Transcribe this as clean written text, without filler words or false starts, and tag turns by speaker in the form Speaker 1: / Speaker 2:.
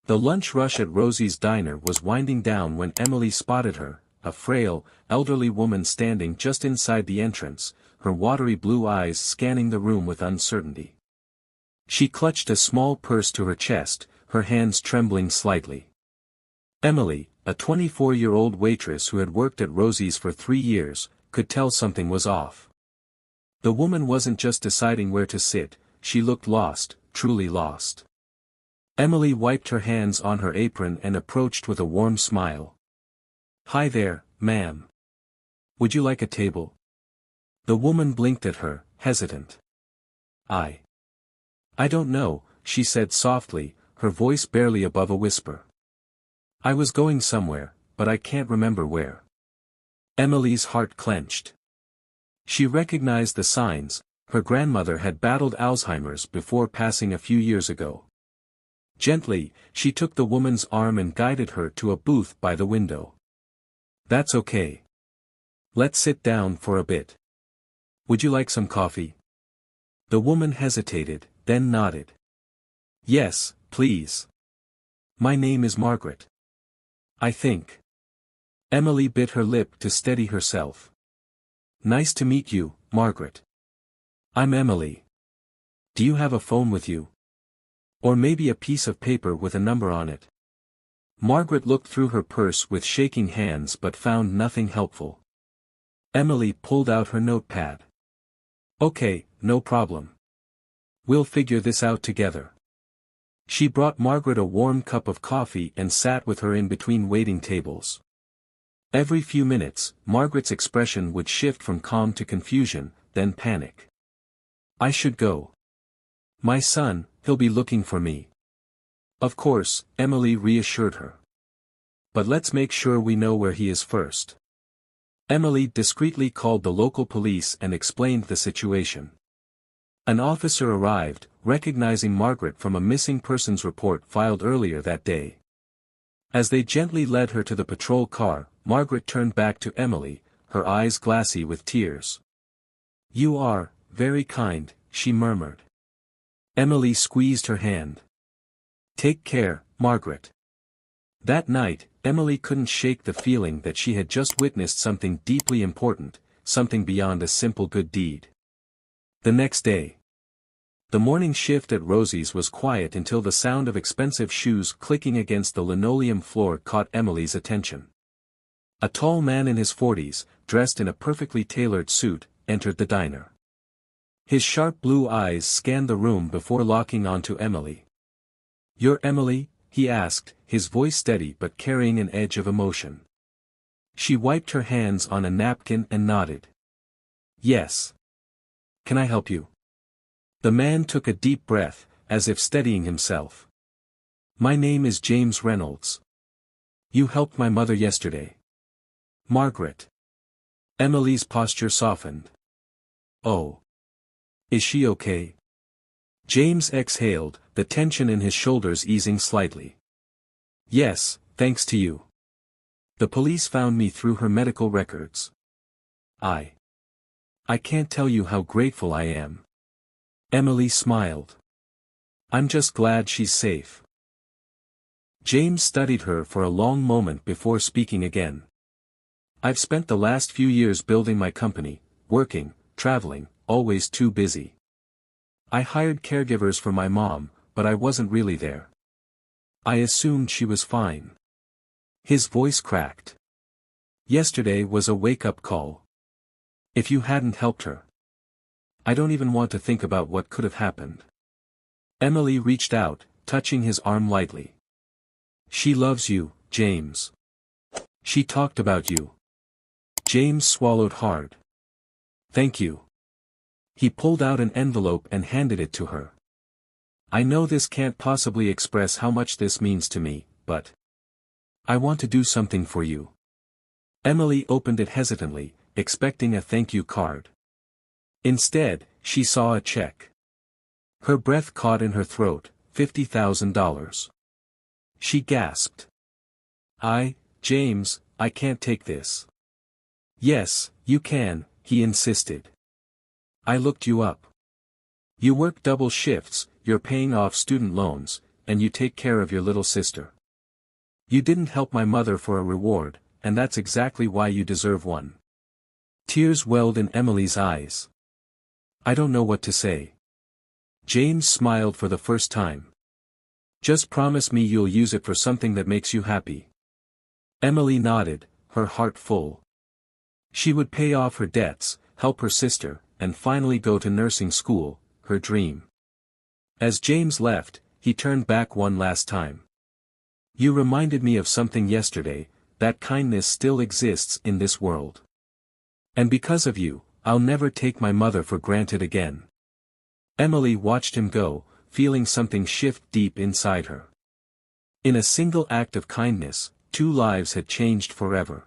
Speaker 1: The lunch rush at Rosie's diner was winding down when Emily spotted her, a frail, elderly woman standing just inside the entrance, her watery blue eyes scanning the room with uncertainty. She clutched a small purse to her chest, her hands trembling slightly. Emily, a 24-year-old waitress who had worked at Rosie's for 3 years, could tell something was off. The woman wasn't just deciding where to sit, she looked lost, truly lost. Emily wiped her hands on her apron and approached with a warm smile. "Hi there, ma'am. Would you like a table?" The woman blinked at her, hesitant. I don't know," she said softly, her voice barely above a whisper. "I was going somewhere, but I can't remember where." Emily's heart clenched. She recognized the signs. Her grandmother had battled Alzheimer's before passing a few years ago. Gently, she took the woman's arm and guided her to a booth by the window. "That's okay. Let's sit down for a bit. Would you like some coffee?" The woman hesitated, then nodded. "Yes, please. My name is Margaret. I think." Emily bit her lip to steady herself. "Nice to meet you, Margaret. I'm Emily. Do you have a phone with you? Or maybe a piece of paper with a number on it?" Margaret looked through her purse with shaking hands but found nothing helpful. Emily pulled out her notepad. "Okay, no problem. We'll figure this out together." She brought Margaret a warm cup of coffee and sat with her in between waiting tables. Every few minutes, Margaret's expression would shift from calm to confusion, then panic. "I should go. My son, he'll be looking for me." "Of course," Emily reassured her. "But let's make sure we know where he is first." Emily discreetly called the local police and explained the situation. An officer arrived, recognizing Margaret from a missing persons report filed earlier that day. As they gently led her to the patrol car, Margaret turned back to Emily, her eyes glassy with tears. "You are very kind," she murmured. Emily squeezed her hand. "Take care, Margaret." That night, Emily couldn't shake the feeling that she had just witnessed something deeply important, something beyond a simple good deed. The next day. The morning shift at Rosie's was quiet until the sound of expensive shoes clicking against the linoleum floor caught Emily's attention. A tall man in his 40s, dressed in a perfectly tailored suit, entered the diner. His sharp blue eyes scanned the room before locking onto Emily. "You're Emily?" he asked, his voice steady but carrying an edge of emotion. She wiped her hands on a napkin and nodded. "Yes. Can I help you?" The man took a deep breath, as if steadying himself. "My name is James Reynolds. You helped my mother yesterday." "Margaret." Emily's posture softened. "Oh. Is she okay?" James exhaled, the tension in his shoulders easing slightly. "Yes, thanks to you. The police found me through her medical records. I can't tell you how grateful I am." Emily smiled. "I'm just glad she's safe." James studied her for a long moment before speaking again. "I've spent the last few years building my company, working, traveling, always too busy. I hired caregivers for my mom, but I wasn't really there. I assumed she was fine." His voice cracked. "Yesterday was a wake-up call. If you hadn't helped her, I don't even want to think about what could have happened." Emily reached out, touching his arm lightly. "She loves you, James. She talked about you." James swallowed hard. "Thank you." He pulled out an envelope and handed it to her. "I know this can't possibly express how much this means to me, but I want to do something for you." Emily opened it hesitantly, expecting a thank you card. Instead, she saw a check. Her breath caught in her throat, $50,000. She gasped. James, I can't take this." "Yes, you can," he insisted. "I looked you up. You work double shifts, you're paying off student loans, and you take care of your little sister. You didn't help my mother for a reward, and that's exactly why you deserve one. Tears welled in Emily's eyes. I don't know what to say. James smiled for the first time. Just promise me you'll use it for something that makes you happy. Emily nodded, her heart full. She would pay off her debts, help her sister, and finally go to nursing school, her dream. As James left, he turned back one last time. You reminded me of something yesterday, that kindness still exists in this world. And because of you, I'll never take my mother for granted again. Emily watched him go, feeling something shift deep inside her. In a single act of kindness, 2 lives had changed forever.